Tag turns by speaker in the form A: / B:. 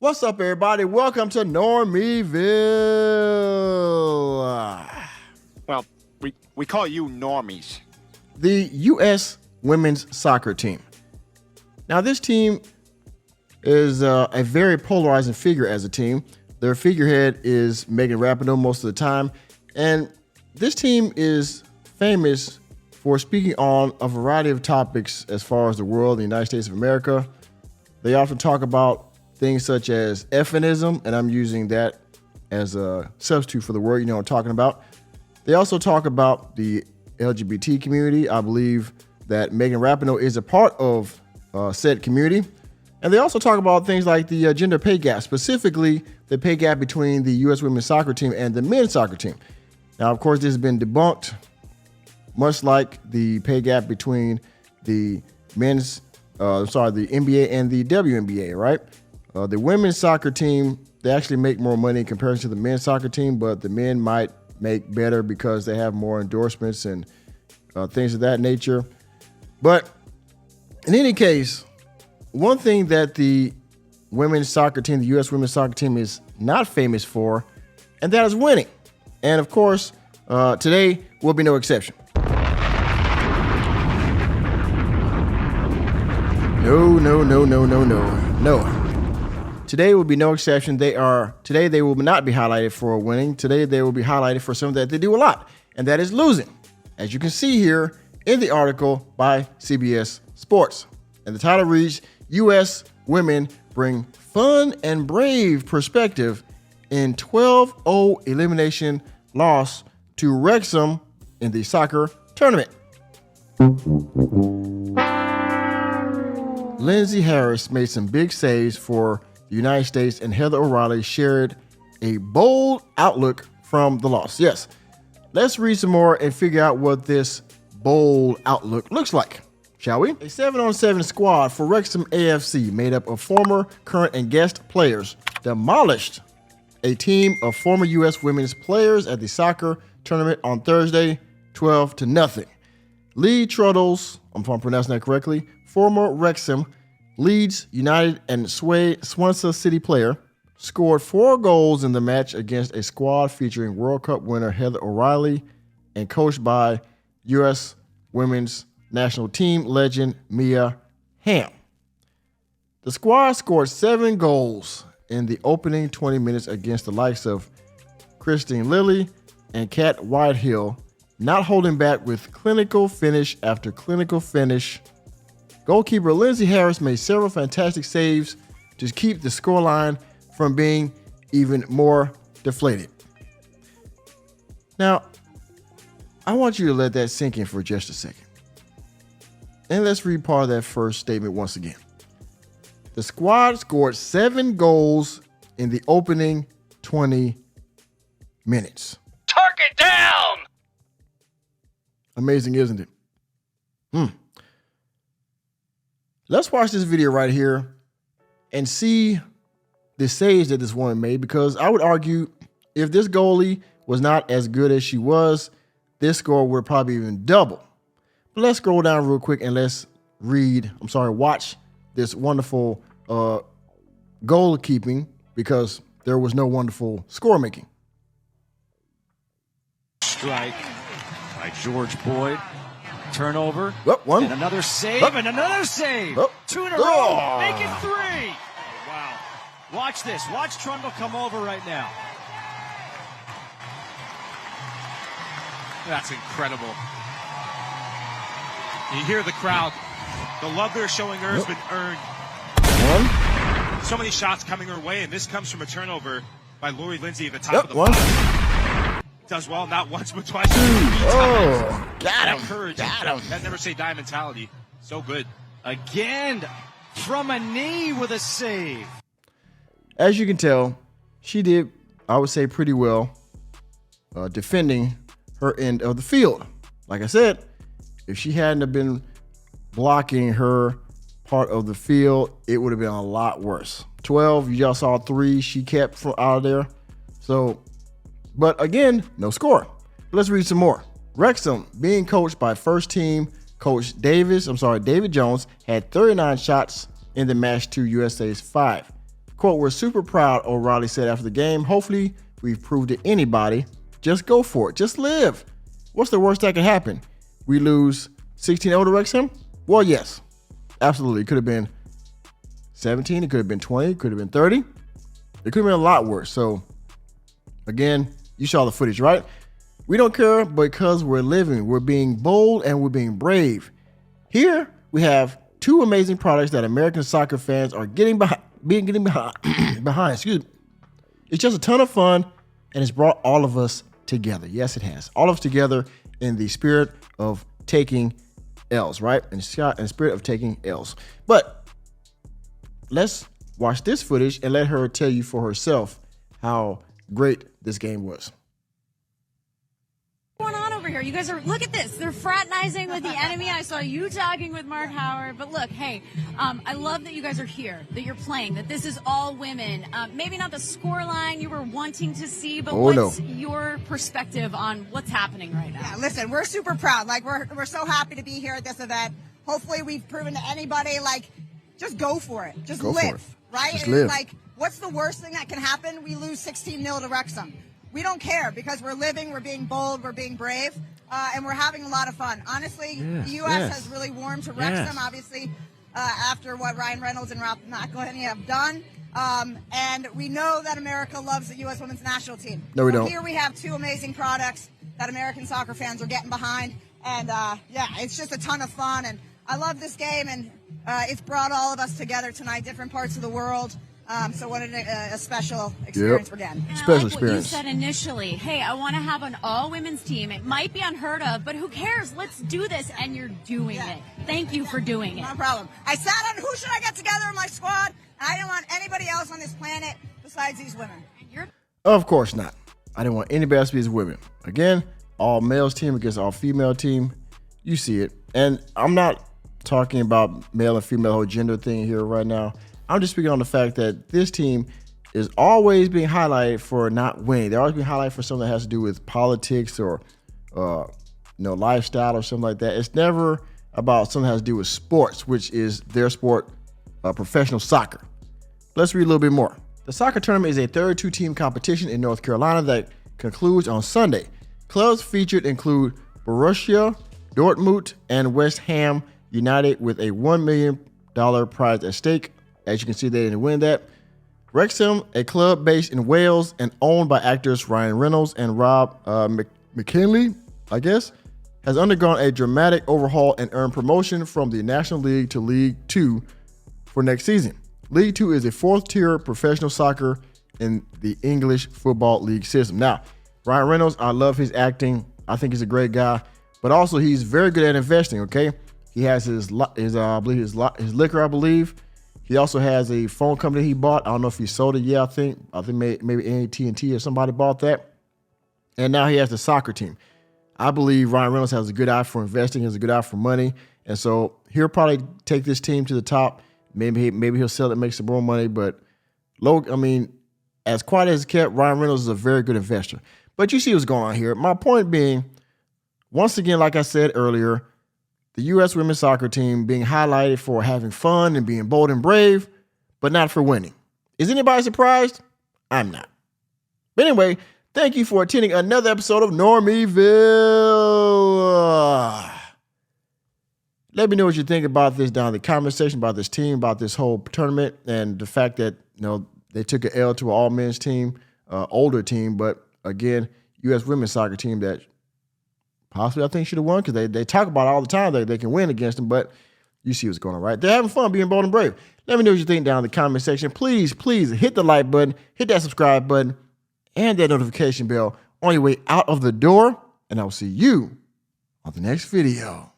A: What's up, everybody? Welcome to Normieville.
B: Well, we call you normies.
A: The U.S. women's soccer team. Now, this team is a very polarizing figure as a team. Their figurehead is Megan Rapinoe most of the time. And this team is famous for speaking on a variety of topics as far as the world, the United States of America. They often talk about things such as feminism, and I'm using that as a substitute for the word you know what I'm talking about. They also talk about the LGBT community. I believe that Megan Rapinoe is a part of said community. And they also talk about things like the gender pay gap, specifically the pay gap between the U.S. women's soccer team and the men's soccer team. Now, of course, this has been debunked, much like the pay gap between the the NBA and the WNBA, right? The women's soccer team, they actually make more money in comparison to the men's soccer team, but the men might make better because they have more endorsements and things of that nature. But in any case, one thing that the women's soccer team, the U.S. women's soccer team, is not famous for, and that is winning. And of course, today will be no exception. No. Today will be no exception. Today they will not be highlighted for winning. Today they will be highlighted for something that they do a lot, and that is losing. As you can see here in the article by CBS Sports. And the title reads, U.S. women bring fun and brave perspective in 12-0 elimination loss to Wrexham in the soccer tournament. Lindsey Harris made some big saves for the United States, and Heather O'Reilly shared a bold outlook from the loss. Yes, let's read some more and figure out what this bold outlook looks like, shall we? A 7-on-7 squad for Wrexham AFC made up of former, current, and guest players demolished a team of former U.S. women's players at the soccer tournament on Thursday, 12-0. Lee Truddles, if I'm pronouncing that correctly, former Wrexham, Leeds United, and Swansea City player, scored 4 goals in the match against a squad featuring World Cup winner Heather O'Reilly and coached by U.S. women's national team legend Mia Hamm. The squad scored 7 goals in the opening 20 minutes against the likes of Christine Lilly and Kat Whitehill, not holding back with clinical finish after clinical finish. Goalkeeper Lindsey Harris made several fantastic saves to keep the scoreline from being even more deflated. Now, I want you to let that sink in for just a second. And let's read part of that first statement once again. The squad scored 7 goals in the opening 20 minutes.
B: Target down!
A: Amazing, isn't it? Let's watch this video right here and see the saves that this woman made, because I would argue if this goalie was not as good as she was, this score would probably even double. But let's scroll down real quick and let's watch this wonderful goalkeeping, because there was no wonderful score making.
C: Strike by George Boyd. Turnover.
A: One.
C: And another save. And another save. 2 in a row. Make it 3. Wow. Watch this. Watch Trundle come over right now.
D: That's incredible. You hear the crowd. The love they're showing her has been earned.
A: 1.
D: So many shots coming her way, and this comes from a turnover by Lori Lindsey at the top of the
A: 1.
D: box. Does well, not once, but twice.
A: Oh, got him.
D: Courage.
A: Got him.
D: That never say die mentality. So good.
C: Again, from a knee with a save.
A: As you can tell, she did, I would say, pretty well defending her end of the field. Like I said, if she hadn't have been blocking her part of the field, it would have been a lot worse. 12, you just saw 3 she kept from out of there. So, but again, no score. Let's read some more. Wrexham, being coached by first team coach David Jones, had 39 shots in the match to USA's 5. Quote, "We're super proud," O'Reilly said after the game. "Hopefully we've proved to anybody, just go for it. Just live. What's the worst that could happen? We lose 16-0 to Wrexham? Well, yes, absolutely. It could have been 17. It could have been 20. It could have been 30. It could have been a lot worse." So, again, you saw the footage, right? We don't care because we're living. We're being bold and we're being brave. Here we have two amazing products that American soccer fans are getting behind. Excuse me. It's just a ton of fun, and it's brought all of us together. Yes, it has. All of us together in the spirit of taking L's, right? In the spirit of taking L's. But let's watch this footage and let her tell you for herself how great this game was.
E: What's going on over here? You guys are, look at this. They're fraternizing with the enemy. I saw you talking with Mark Howard. But look, hey, I love that you guys are here, that you're playing, that this is all women. Maybe not the scoreline you were wanting to see, but what's your perspective on what's happening right now?
F: Yeah, listen, we're super proud. Like, we're so happy to be here at this event. Hopefully we've proven to anybody, like, just go for it. Just live, right?
A: Just live.
F: Like, what's the worst thing that can happen? We lose 16-0 to Wrexham. We don't care because we're living, we're being bold, we're being brave, and we're having a lot of fun. Honestly, the U.S. has really warmed to Wrexham, obviously, after what Ryan Reynolds and Rob McElhenney have done. And we know that America loves the U.S. women's national team.
A: No, we don't.
F: Here we have two amazing products that American soccer fans are getting behind. And, yeah, it's just a ton of fun. And I love this game, and it's brought all of us together tonight, different parts of the world. So what a special experience we're getting.
A: Special experience.
E: What you said initially, hey, I want to have an all-women's team. It might be unheard of, but who cares? Let's do this, and you're doing it. Thank you for doing it.
F: No problem. I sat on who should I get together in my squad, and I didn't want anybody else on this planet besides these women.
A: Of course not. I didn't want anybody else to be as women. Again, all males team against all female team. You see it. And I'm not talking about male and female whole gender thing here right now. I'm just speaking on the fact that this team is always being highlighted for not winning. They're always being highlighted for something that has to do with politics or lifestyle or something like that. It's never about something that has to do with sports, which is their sport, professional soccer. Let's read a little bit more. The soccer tournament is a 32-team competition in North Carolina that concludes on Sunday. Clubs featured include Borussia Dortmund and West Ham United with a $1 million prize at stake. As you can see, they didn't win that. Wrexham, a club based in Wales and owned by actors Ryan Reynolds and Rob McElhenney, I guess, has undergone a dramatic overhaul and earned promotion from the National League to League Two for next season. League Two is a fourth-tier professional soccer in the English Football League system. Now, Ryan Reynolds, I love his acting. I think he's a great guy, but also he's very good at investing. Okay, he has his liquor, I believe. He also has a phone company he bought. I don't know if he sold it yet. I think maybe AT&T or somebody bought that. And now he has the soccer team. I believe Ryan Reynolds has a good eye for investing, has a good eye for money. And so he'll probably take this team to the top. Maybe he'll sell it, make some more money. But as quiet as it's kept, Ryan Reynolds is a very good investor. But you see what's going on here. My point being, once again, like I said earlier, the U.S. women's soccer team being highlighted for having fun and being bold and brave, but not for winning. Is anybody surprised? I'm not. But anyway, thank you for attending another episode of Normieville. Let me know what you think about this down in the comment section, about this team, about this whole tournament, and the fact that they took an L to an all-men's team, older team, but again, U.S. women's soccer team that possibly I think should have won because they talk about it all the time that they can win against them, but you see what's going on, right? They're having fun being bold and brave. Let me know what you think down in the comment section. Please hit the like button, hit that subscribe button, and that notification bell on your way out of the door, and I will see you on the next video.